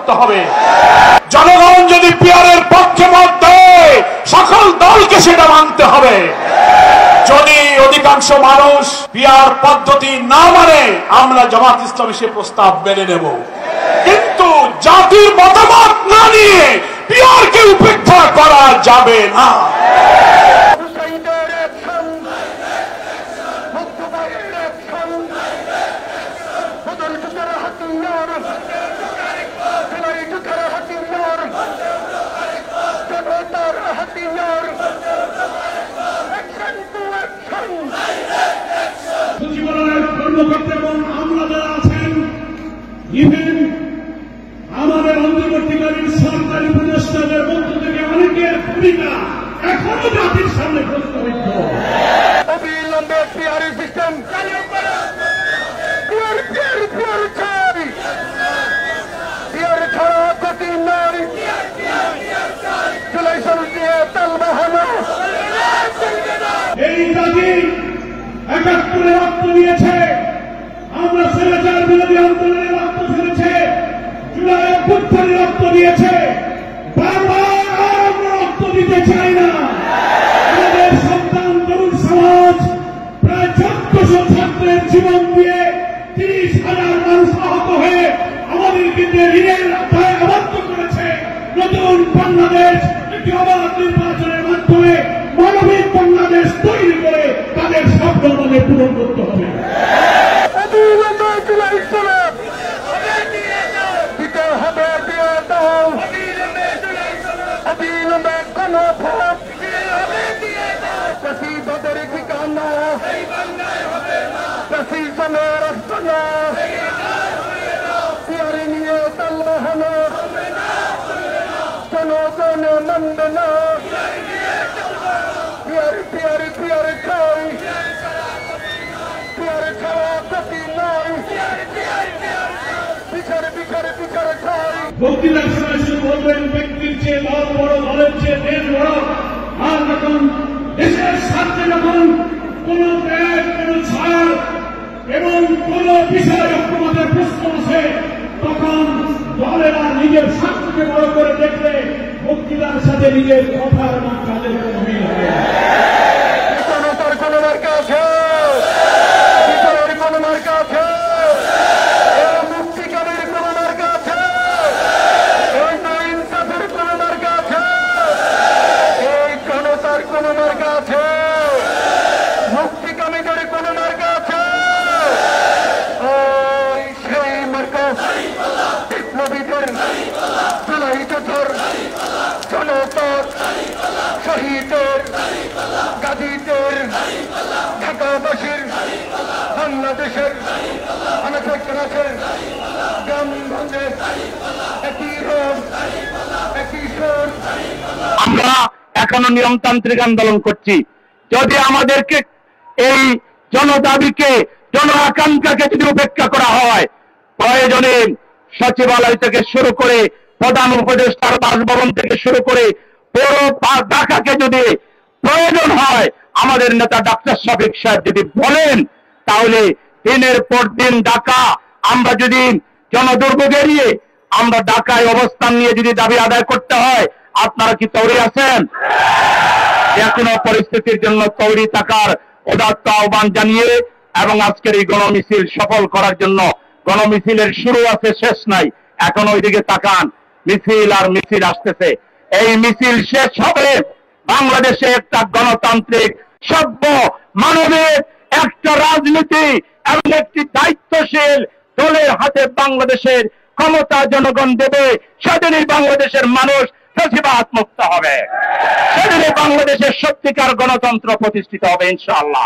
করতে হবে। জনগণ যদি পিয়ারের পক্ষে মত দেয়, সকল দলকে সেটা মানতে হবে। যদি অধিকাংশ মানুষ পিয়ার পদ্ধতি না মানে, আমরা জামাত ইসলামী সে প্রস্তাব মেনে নেব। কিন্তু জাতির মতামত না নিয়ে পিয়ারকে উপেক্ষা করা যাবে না। সচিবালয়ের কর্মকর্তা এবং আমলা যারা আছেন, ইভেন আমাদের অন্তর্বর্তীকালীন সরকারি উপদেষ্টাদের মধ্য থেকে অনেকের ভূমিকা এখনো জাতির সামনে প্রস্তাবিত। অবিলম্বে পিআরএ সিস্টেম চালু করো। পিআর ছাড়া গতি নাই। জুলাই সমিতির তালবাহানা এই জাতি ৭১ রক্ত দিয়েছে, আমরা স্বৈরাচার বিরোধী আন্দোলনের রক্ত ফেলেছে, জুলাই অভ্যুত্থানের রক্ত দিয়েছে। বারবার আমরা রক্ত দিতে চাই না। আমাদের সন্তান তরুণ সমাজ প্রায় ১৪০০ ছাত্রের জীবন দিয়ে ৩০,০০০ মানুষ আহত হয়ে আমাদেরকে ঋণের আওতায় আবদ্ধ করেছে। নতুন বাংলাদেশ একটি অবাধ নির্বাচনের মাধ্যমে মানবিক বাংলাদেশ তৈরি করে তাদের স্বপ্ন আমাদের পূরণ করতে হবে। অবিলম্বে জুলাই সনদ দিতে হবে। অবিলম্বে গণভোট চাষিবাদের ঠিকানা, চাষিজনের আস্তানা, পিয়ারে নিয়ে তালবাহানা জনগণ মানবে না। পিয়ারে পিয়ারে পিয়ারে খাই, পিয়ারে খাওয়া গতি নাই। বিচারে বিচারে বিচারে খাই। বক্তৃতার সময় শুধু বলবেন ব্যক্তির চেয়ে দল বড়, দলের চেয়ে দেশ বড়। আর যখন দেশের স্বার্থে যখন কোন ত্যাগ, কোন ছাড় এবং কোন বিষয় ঐক্যমতের প্রশ্ন আসে, তখন দলেরা নিজের স্বার্থকে বড় করে দেখলে বক্তৃতার সাথে নিজের কথার এবং কাজের কোনো মিল হবে না। জনতার কোন মার্কা আছে? বিচারের কোন মার্কা আছে? মুক্তিকামীর কোন মার্কা আছে? এই ইনসাফের কোন মার্কা আছে? এই জনতার কোন মার্কা আছে? মুক্তিকামীদের কোন মার্কা আছে? ওই সেই মার্কা বিপ্লবীদের, জুলাই যোদ্ধার, জনতার, শহীদের, গাজীদের, ঢাকাবাসীর, বাংলাদেশের অনেকের গ্রামগঞ্জের একই রোগ, একই সুর। আমরা এখনো নিয়মতান্ত্রিক আন্দোলন করছি। যদি আমাদেরকে এই জনদাবিকে, জন আকাঙ্ক্ষাকে যদি উপেক্ষা করা হয়, প্রয়োজনে সচিবালয় থেকে শুরু করে প্রধান উপদেষ্টার বাসভবন থেকে শুরু করে পুরো ঢাকাকে যদি প্রয়োজন হয়, আমাদের নেতা ডাক্তার শফিক সাহেব যদি বলেন, তাহলে দিনের পর দিন ঢাকা আমরা যদি জনদুর্ভোগ এড়িয়ে আমরা ঢাকায় অবস্থান নিয়ে যদি দাবি আদায় করতে হয়, আপনারা কি তৈরি আছেন? যে কোনো পরিস্থিতির জন্য তৈরি থাকার উদাত্ত আহ্বান জানিয়ে এবং আজকের এই গণমিছিল সফল করার জন্য, গণমিছিলের শুরু আছে, শেষ নাই। এখন ওইদিকে তাকান, মিছিল আর মিছিল আসতেছে। এই মিছিল শেষ হবে বাংলাদেশে একটা গণতান্ত্রিক, সভ্য, মানবিক একটা রাজনীতি এবং একটি দায়িত্বশীল দলের হাতে বাংলাদেশের ক্ষমতা জনগণ দেবে। সেদিনই বাংলাদেশের মানুষ ফ্যাসিবাদ মুক্ত হবে, সেদিনই বাংলাদেশের সত্যিকার গণতন্ত্র প্রতিষ্ঠিত হবে ইনশাআল্লাহ।